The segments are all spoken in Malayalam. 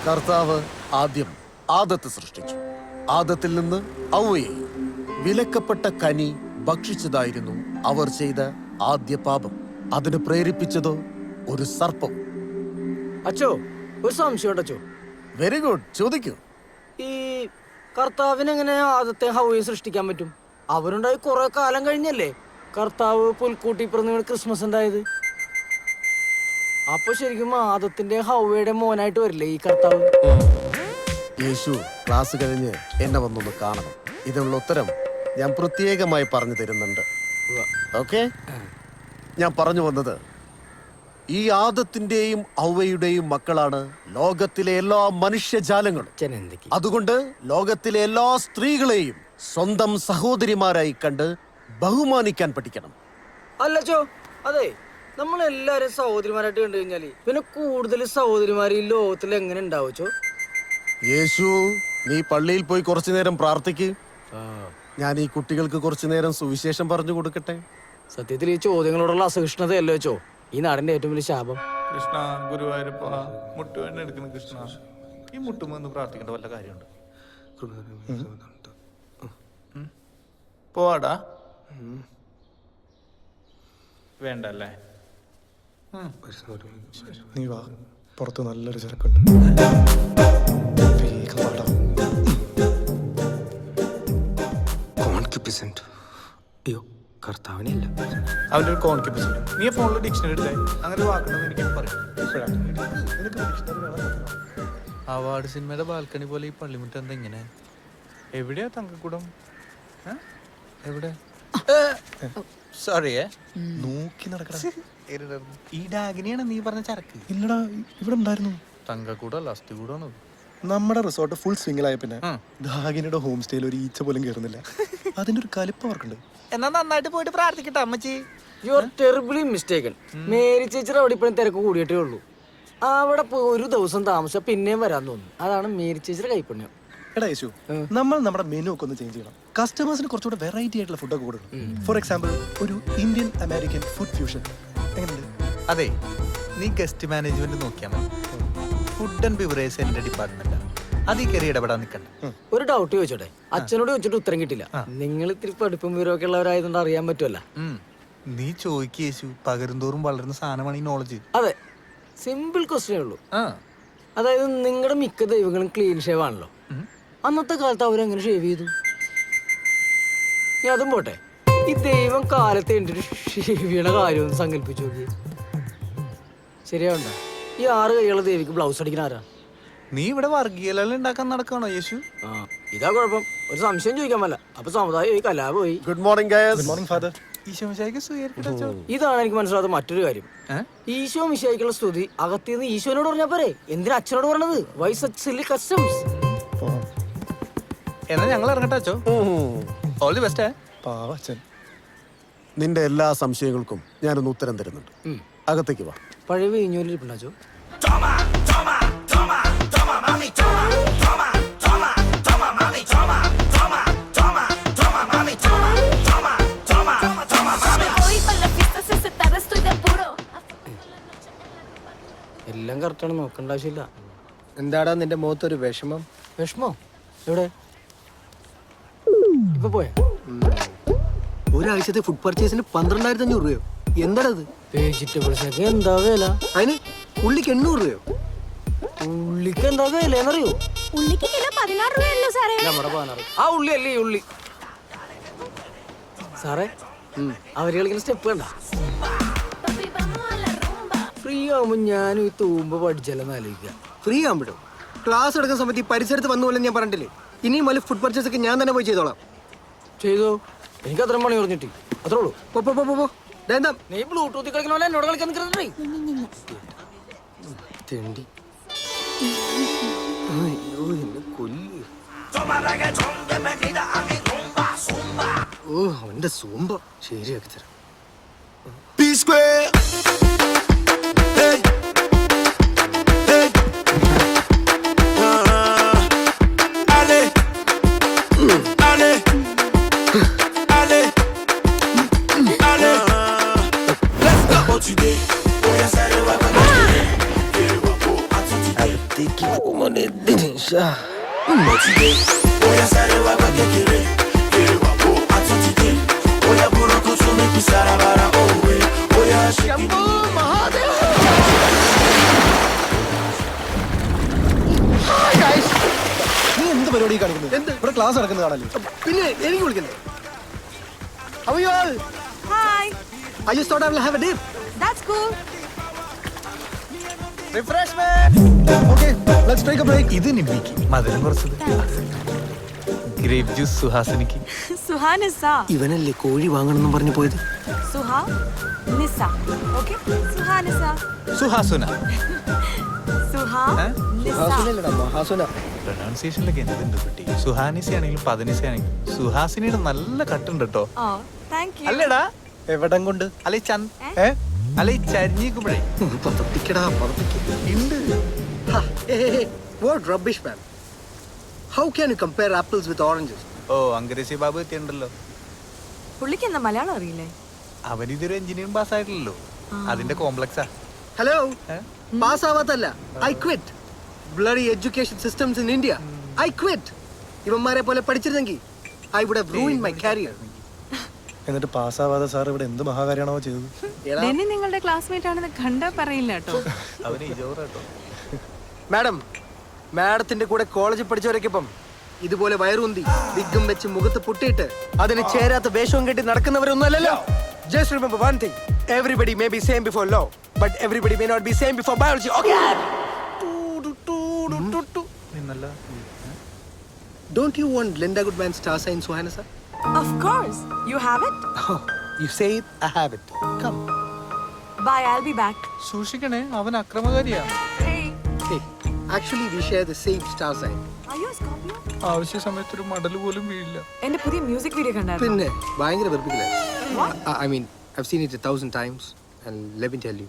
കർത്താവ് ആദ്യം ആദത്തെ സൃഷ്ടിച്ചു. ആദത്തിൽ നിന്ന് ഔവയെയും. വിലക്കപ്പെട്ട കനി ഭക്ഷിച്ചതായിരുന്നു അവർ ചെയ്ത ആദ്യ പാപം. അതിന് പ്രേരിപ്പിച്ചതോ ഒരു സർപ്പം. അച്ചോ, ഒരു സംശയം അച്ചോ. വെരി ഗുഡ്, ചോദിക്കൂ. ഈ കർത്താവിനെങ്ങനെ ആദത്തെ ഹൗവയെ സൃഷ്ടിക്കാൻ പറ്റും? അവരുണ്ടായി കുറെ കാലം കഴിഞ്ഞല്ലേ കർത്താവ് പുൽക്കൂട്ടി പിറന്നു ക്രിസ്മസ് ഉണ്ടായത്. അപ്പൊ ശരിക്കും ആദത്തിന്റെ ഹൗവയുടെ മോനായിട്ട് വരില്ലേ ഈ കർത്താവ്? യേശു ക്ലാസ് കഴിഞ്ഞ് എന്നെ വന്നൊന്ന് കാണണം. ഇതിനുള്ള ഉത്തരം ഞാൻ പ്രത്യേകമായി പറഞ്ഞു തരുന്നുണ്ട്. ഓക്കെ, ഞാൻ പറഞ്ഞു വന്നത് ഈ ആദത്തിന്റെയും ഔവയുടെയും മക്കളാണ് ലോകത്തിലെ എല്ലാ മനുഷ്യജാലങ്ങളും. അതുകൊണ്ട് ലോകത്തിലെ എല്ലാ സ്ത്രീകളെയും സ്വന്തം സഹോദരിമാരായി കണ്ട് ബഹുമാനിക്കാൻ പഠിക്കണം. അല്ലച്ചോ, അതെ, നമ്മളെല്ലാരും സഹോദരിമാരായിട്ട് കണ്ടു കഴിഞ്ഞാല് പിന്നെ കൂടുതൽ സഹോദരിമാർ ഈ ലോകത്തിൽ എങ്ങനെ ഉണ്ടാവച്ചോ? യേശു, നീ പള്ളിയിൽ പോയി കുറച്ചു നേരം പ്രാർത്ഥിക്ക്. ഞാൻ ഈ കുട്ടികൾക്ക് കുറച്ചു നേരം സുവിശേഷം പറഞ്ഞു കൊടുക്കട്ടെ. സത്യത്തിൽ ഈ ചോദ്യങ്ങളോടുള്ള അസഹിഷ്ണുതയല്ലോ വെച്ചോ ഈ നാടിന്റെ ഏറ്റവും വലിയ ശാപം. കൃഷ്ണ, ഗുരുവായൂരപ്പ, മുട്ടുവേദന എടുക്കണം കൃഷ്ണ. ഈ മുട്ടുമെന്ന് പ്രാർത്ഥിക്കേണ്ട വല്ല കാര്യമുണ്ട്? പോവാടാ. വേണ്ടല്ലേ? നീ വാ, പുറത്ത് നല്ലൊരു ചരക്കുണ്ട്. അയ്യോ, കർത്താവിനല്ല, അവൻ്റെ ഒരു കോൺക്യൂപ്പൻസ്. നീ ഫോണിൽ ഡിക്ഷണറി എടുത്തേ. അങ്ങനെ വാക്കുണ്ടെന്ന് എനിക്ക് പറയാം. അവാർഡ് സിനിമയുടെ ബാൽക്കണി പോലെ ഈ പള്ളിമുറ്റം എന്താ ഇങ്ങനെ? എവിടെയാ തങ്കക്കൂടം? എവിടെ? സോറി, നോക്കി നടക്കടാ. ഈ ഡാഗിനിയാണ് നീ പറഞ്ഞ ചരക്ക്? ഇല്ലടാ, ഇവിടെ ഉണ്ടായിരുന്നു. തങ്കക്കൂടല്ല, അസ്ഥികൂടാണ്. നമ്മുടെ റിസോർട്ട് ഫുൾ സ്വിംഗിലായ പിന്നെ ഡാഗിനിയുടെ ഹോം സ്റ്റേയിൽ ഒരു ഈച്ച പോലും കയറുന്നില്ല. അതിന്റെ ഒരു കലിപ്പ് അവർക്കുണ്ട്. എന്നാ നന്നായിട്ട് പോയിട്ട് പ്രാർത്ഥിക്കട്ടെ അമ്മച്ചി. You are terribly mistaken. Mary ചേച്ചിയുടെ അവിടെ ഇപ്പോഴും തിരക്ക് കൂടിയിട്ടേ ഉള്ളൂ. അവിടെ പോയി ഒരു ദിവസം താമസിച്ചാൽ പിന്നെയും വരാൻ തോന്നുന്നു. അതാണ് മേരി ചേച്ചിയുടെ കൈപ്പുണ്യം. എടാ യേശു, നമ്മൾ നമ്മുടെ മെനു ഒക്കെ ഒന്ന് ചേഞ്ച് ചെയ്യണം. കസ്റ്റമേഴ്സിന് കുറച്ചുകൂടെ വെറൈറ്റി ആയിട്ടുള്ള ഫുഡൊക്കെ കൊടുക്കണം. ഫോർ എക്സാമ്പിൾ, ഒരു ഇന്ത്യൻ അമേരിക്കൻ ഫുഡ് ഫ്യൂഷൻ എങ്ങനെയുണ്ട്? അതെ, നീ ഗസ്റ്റ് മാനേജ്മെന്റ് നോക്കിയാൽ മതി. ഫുഡ് ആൻഡ് ബിവറേജ് എന്റെ ഡിപ്പാർട്ട്മെന്റ്. അത് ഈ കയറി ഇടപെടാൻ നിൽക്കണ്ട. ഒരു ഡൗട്ട് ചോദിച്ചോട്ടെ? അച്ഛനോട് ചോദിച്ചിട്ട് ഉത്തരം കിട്ടില്ല. നിങ്ങൾ ഇത്തിരി പഠിപ്പും വിവരമൊക്കെ ഉള്ളവരായതുകൊണ്ട് അറിയാൻ പറ്റുമല്ല. നീ ചോദിക്കുക യേശു, പകരുന്തോറും വളരുന്ന സാധനമാണ് ഈ നോളജ്. അതെ, സിമ്പിൾ ക്വസ്റ്റ്യനേ ഉള്ളൂ. അതായത് നിങ്ങളുടെ മിക്ക ദൈവങ്ങളും ക്ലീൻ ഷേവ് ആണല്ലോ. അന്നത്തെ കാലത്ത് അവരെങ്ങനെ ഷേവ് ചെയ്തു? നീ അതും പോട്ടെ, ഈ ദൈവം കാലത്ത് എൻ്റെ ഷേവ് ചെയ്യണ കാര്യം ഒന്ന് സങ്കല്പിച്ചു നോക്കി. ശരിയാവണ്ട? ഈ 6 കൈയുള്ള ദേവിക്ക് ബ്ലൗസ് അടിക്കുന്ന ആരാ? നീ ഇവിടെ വർഗീയല ഉണ്ടാക്കാൻ നടക്കണോ യേശു? ഇതാ കുഴപ്പം. ഒരു സംശയം ചോദിക്കാൻ പറ്റില്ല. അപ്പൊ സമുദായം പോയി, കലാപ പോയി. Good morning guys. Good morning father. ഇതാണ് എനിക്ക് മനസ്സിലാത്ത മറ്റൊരു കാര്യം. ഈശോ മിശിഹായ്ക്കുള്ള സ്തുതി അകത്തിന്ന് ഈശോനോട് പറഞ്ഞാ പോരെ, എന്തിനാ അച്ഛനോട് പറഞ്ഞത്? Why such silly customs? എന്നാ ഞങ്ങൾ ഇറങ്ങട്ടെ അച്ചോ. All the best. പാവ അച്ഛൻ. നിന്റെ എല്ലാ സംശയങ്ങൾക്കും ഞാനൊന്ന് ഉത്തരം തരുന്നുണ്ട്. അകത്തേക്ക് വാ. പഴയ വീഞ്ഞോലിരിപ്പുണ്ടാച്ചോ? എല്ലാം കറക്റ്റാണ്, നോക്കേണ്ട ആവശ്യമില്ല. എന്താടാ നിന്റെ മുഖത്തൊരു വിഷമം? വിഷമോ? എവിടെ? ഇപ്പൊ പോയാ? ഒരാഴ്ചത്തെ ഫുഡ് പർച്ചേസിന് 12,500 രൂപയോ? എന്താടാ അത്? വെജിറ്റബിൾസിനൊക്കെ എന്താ വില? അതിന് ഉള്ളിക്ക് 800 രൂപയോ? ഉള്ളിക്ക് എന്താ വിലയെന്നറിയോ? ഉള്ളിക്ക് കിലോ 16 രൂപയല്ലോ സാറേ. നമ്മുടെ 16. ആ ഉള്ളി അല്ലേ ഈ ഉള്ളി? സാറേ, അവര് കളിക്കുന്ന സ്റ്റെപ്പ് കണ്ട? ഫ്രീ ആവുമ്പോ ഞാനും ഈ തൂമ്പ പഠിച്ചാലെന്ന് ആലോചിക്കാം. ഫ്രീ ആകുമ്പോഴോ? ക്ലാസ് എടുക്കുന്ന സമയത്ത് ഈ പരിസരത്ത് വന്നു പോലെ ഞാൻ പറഞ്ഞിട്ടില്ലേ? ഇനിയും വലിയ ഫുഡ് പർച്ചേസ് ഒക്കെ ഞാൻ തന്നെ പോയി ചെയ്തോളാം. ചെയ്തോ, എനിക്ക് അത്രയും പണി പറഞ്ഞിട്ട് അത്രേ ഉള്ളൂ. എന്താ നീ ബ്ലൂടൂത്തിൽ കളിക്കണ പോലെ എന്നോട് കളിക്കാൻ നിൽക്കണ്ടേ? ഓ, അവന്റെ സൂമ്പ ശരിയാക്കി തരാം. നീ എന്ത് പരിപാടി കാണിക്കുന്നത്? ഇവിടെ ക്ലാസ് നടക്കുന്നത് കാണല്ലേ? പിന്നെ എനിക്ക് വിളിക്കണ്ടേ? How are you all? Hi. I just thought I will have a dip. That's cool. Okay, let's take a break. ഇത് നിമ്മിക്ക് മധുരം കുറച്ചത്. ഗ്രേപ്പ് ജ്യൂസ് സുഹാസിനിക്ക്. Suhanisa. ഇവനല്ലേ കോഴി വാങ്ങണമെന്നും പറഞ്ഞു പോയത്? Suha. Nisa. Okay? Suhanisa. സുഹാസുന. Suha. Nisa. മഹാസുനല്ലടാ, മഹാസുന. പ്രൊനൗൺസിയേഷനിലൊക്കെ എന്തുണ്ട് കുട്ടി? സുഹാനിസ ആണെങ്കിലും പതിനിസ ആണെങ്കിലും സുഹാസിനിയുടെ നല്ല കട്ടുണ്ട് കേട്ടോ. Oh, thank you. അല്ലേടാ? എവിടം കൊണ്ട്? അല്ല ഈ ചന്ത ഏ? അല്ല ഈ ചരിഞ്ഞിക്കുമ്പോഴേ പതപ്പിക്കടാ, പതപ്പിക്ക്. ഉണ്ട്. Ha, hey. What rubbish, man. How can you compare apples with oranges? ഓ അങ്കരേശി ബാബു എത്തിയുണ്ടല്ലോ. പുള്ളിക്ക് എന്താ മലയാളം അറിയില്ലേ? അവനിതൊരു എഞ്ചിനീയറിംഗ് പാസ് ആയിട്ടില്ലല്ലോ. അതിന്റെ കോംപ്ലക്സാ. Hello? Eh? Pass ആവാത്തല്ല. I quit. Bloody education systems in India. I quit. ഇവന്മാരെ പോലെ പഠിച്ചിരുന്നെങ്കിൽ I would have ruined my career. എന്നിട്ട് പാസ്സാവാതെ സാർ ഇവിടെ എന്ത് മഹാകാര്യാണോ ചെയ്തത്? എടാ, ഡെന്നി നിങ്ങളുടെ ക്ലാസ്മേറ്റ് ആണെന്ന് കണ്ടാ പറയില്ല കേട്ടോ. അവന് ഇജോറാട്ടോ. മാഡത്തിന്റെ കൂടെ കോളേജിൽ പഠിച്ചവരൊക്കെ ഇപ്പം ഇതുപോലെ വയറുന്തി വിഗും വെച്ച് മുഖത്ത് പൊട്ടിയിട്ട് അതിന് ചേരാത്ത വേഷവും കെട്ടി നടക്കുന്നവരൊന്നുമല്ലല്ലോ. Just remember one thing. Everybody may be same before law, but everybody may not be same before biology. Okay? നിന്നല്ല. Don't you want Linda Goodman's star sign, Suhana sir? Of course. You have it? Oh, you say it, I have it. Come. Bye, I'll be back. സൂക്ഷിക്കണേ, അവൻ അക്രമകാരിയാ. Hey, Hey, actually we share the same star sign. are you a Scorpio? ആവശ്യ സമയത്ത് ഒരു മടല് പോലും വീഴില്ല. എന്റെ പുതിയ മ്യൂസിക് വീഡിയോ കണ്ടായിരുന്നു. പിന്നെ ഭയങ്കര വെറുപ്പിക്കലായിരുന്നു. I mean, I've seen it 1,000 times and let me tell you,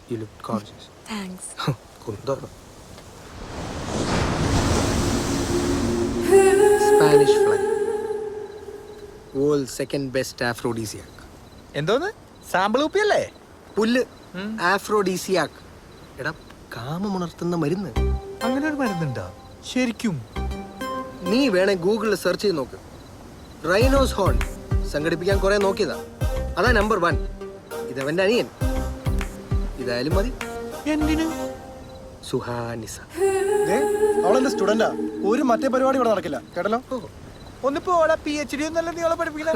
you look gorgeous. Thanks. Kundara. Spanish fly. World's second best aphrodisiac. എന്തോന്ന്? സാമ്പിൾ കുപ്പിയല്ലേ? പുല്ല് ആഫ്രോഡീസിയാക്. എടാ, കാമമുണർത്തുന്ന മരുന്ന്. അങ്ങനെ ഒരു മരുന്നുണ്ടോ? ശരിക്കും? നീ വേണേ ഗൂഗിളിൽ സെർച്ച് ചെയ്ത് നോക്ക്. റൈനോസ് ഹോൺ സംഘടിപ്പിക്കാൻ കുറെ നോക്കിയതാ. അതാ നമ്പർ 1. ഇതവന്റെ അനിയൻ. ഇതായാലും മതി. എന്തിന്? സുഹാനിസ. അവളെന്റെ സ്റ്റുഡന്റാ. ഒരു മറ്റേ പരിപാടി ഇവിടെ നടക്കില്ല കേട്ടല്ലോ. ഒന്നിപ്പോ PhD ഒന്നല്ല നീ അവളെ പഠിപ്പിക്കില്ലേ?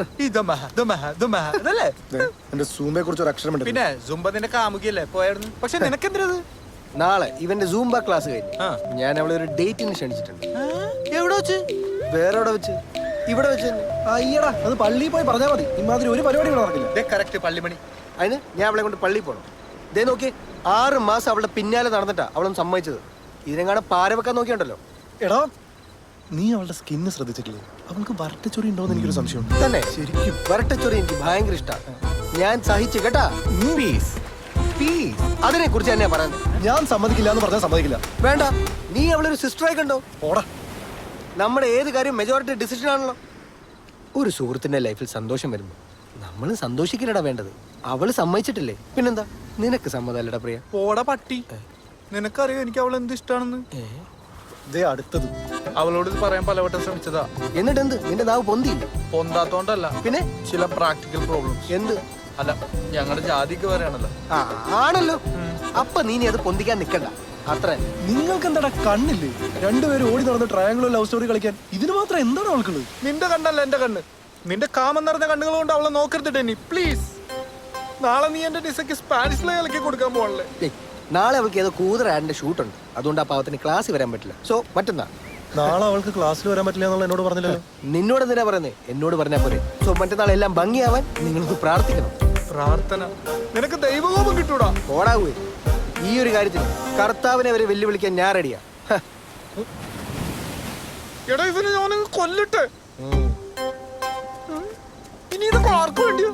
എന്റെ സൂമയെ കുറിച്ച് ഒരു അക്ഷരം പിന്നെ സുംബ നിന്റെ കാമുകിയല്ലേ പോയായിരുന്നു. പക്ഷെ നിനക്കെന്തരത്? നാളെ ഇവന്റെ സൂംബ ക്ലാസ് കഴിഞ്ഞു. ആ. ഞാൻ അവളെ ഒരു ഡേറ്റിന് ക്ഷണിച്ചിട്ടുണ്ട്. എവിടെ വെച്ച്? വേറെ എവിടെ വെച്ച്? ഇവിടെ വെച്ച് തന്നെ. അയ്യടാ, അത് പള്ളിയിൽ പോയി പറഞ്ഞാൽ മതി. ഇമാതിരി ഒരു പരിപാടി ഇവിടെ നടക്കില്ല. കറക്റ്റ് പള്ളിമണി. അതിന് ഞാൻ അവളെ കൊണ്ട് പള്ളിയിൽ പോകണം. ഇതേ നോക്കി 6 മാസം അവളുടെ പിന്നാലെ നടന്നിട്ടാ അവളൊന്ന് സമ്മതിച്ചത്. ഇതിനെങ്ങാണ് പാര വെക്കാൻ നോക്കിയുണ്ടല്ലോ. എടാ, നീ അവളുടെ സ്കിന്ന് ശ്രദ്ധിച്ചിട്ടില്ലേ? അവൾക്ക് വരട്ടച്ചൊറി ഉണ്ടോന്ന് എനിക്കൊരു സംശയമുണ്ട്. തന്നെ ശരിക്കും വരട്ടച്ചൊറി എനിക്ക് ഭയങ്കര ഇഷ്ടമാണ്. ഞാൻ സഹിച്ചു കേട്ടാ. അതിനെ കുറിച്ച് തന്നെയാ പറയുന്നത്. ഞാൻ സമ്മതിക്കില്ല എന്ന് പറഞ്ഞാൽ സമ്മതിക്കില്ല. വേണ്ട, നീ അവളൊരു സിസ്റ്ററായി കണ്ടോ. ഓടാ. നമ്മുടെ ഏത് കാര്യം മെജോറിറ്റി ഡിസിഷൻ ആണല്ലോ. ഒരു സുഹൃത്തിന്റെ ലൈഫിൽ സന്തോഷം വരുന്നു, നമ്മൾ സന്തോഷിക്കില്ലടാ വേണ്ടത്. അവള് സമ്മതിച്ചിട്ടില്ലേ, പിന്നെന്താ? നിനക്ക് സമ്മതമല്ലടാ പ്രിയ. പോടാ പട്ടി. നിനക്കറിയോ എനിക്ക് അവൾ എന്ത് ഇഷ്ടാണെന്ന്? ദേ അടുത്തത്. അവളോട് ഇത് പറയാൻ പലവട്ടം ശ്രമിച്ചതാ. എന്നിട്ട് എന്ത്? നിന്റെ നാവ് പൊന്തിയില്ല? പൊന്താത്തോണ്ടല്ല, പിന്നെ ചില പ്രാക്ടിക്കൽ പ്രോബ്ലംസ്. എന്ത്? അല്ല, ഞങ്ങളുടെ ജാതിക്ക് വരെയാണല്ലോ. ആ, ആണല്ലോ. അപ്പൊ നീ അത് പൊന്തിക്കാൻ നിക്കണ്ട. അത്ര നിങ്ങൾക്ക് എന്താടാ കണ്ണില്ലേ? രണ്ടുപേരും ഓടി നടന്ന് ട്രയാങ്കിൾ ലവ് സ്റ്റോറി കളിക്കാൻ. ഇതിന് മാത്രം എന്താണ് അവൾക്കുള്ളത്? നിന്റെ കണ്ണല്ല എന്റെ കണ്ണ്. നിന്റെ കാമം നിറഞ്ഞ കണ്ണുകൾ കൊണ്ട് അവളെ നോക്കരുത് നീ പ്ലീസ്. നാളെ നീ എന്റെ ഡിസക്ക് സ്പാനിഷിലെ ഇളക്കി കൊടുക്കാൻ പോകണല്ലേ? നാളെ അവൾക്ക് ഏതോ കൂതറ ആഡിന്റെ ഷൂട്ടുണ്ട്. അതുകൊണ്ട് ആ പാവത്തിന് ക്ലാസ്സിൽ വരാൻ പറ്റില്ല. സോ മറ്റന്നാ. നാളെ അവൾക്ക് ക്ലാസ്സിൽ വരാൻ പറ്റില്ല എന്നുള്ള എന്നോട് പറഞ്ഞില്ലല്ലോ. നിന്നോട് എന്തിനാ പറയുന്നേ? എന്നോട് പറഞ്ഞാ പോരെ. സോ മറ്റന്നാൾ എല്ലാം ഭംഗിയാവാൻ നിങ്ങൾക്ക് പ്രാർത്ഥിക്കണം. പ്രാർത്ഥന? നിനക്ക് ദൈവകോപം കിട്ടൂടാ. ഓടാവൂ. ഈ ഒരു കാര്യത്തിൽ കർത്താവിനെ വരെ വെല്ലുവിളിക്കാൻ ഞാൻ റെഡിയാ. എടാ, ഇതിന് ഞാൻ കൊല്ലട്ടെ. ഇനി ഇത് ആർക്കു വേണ്ടിയോ?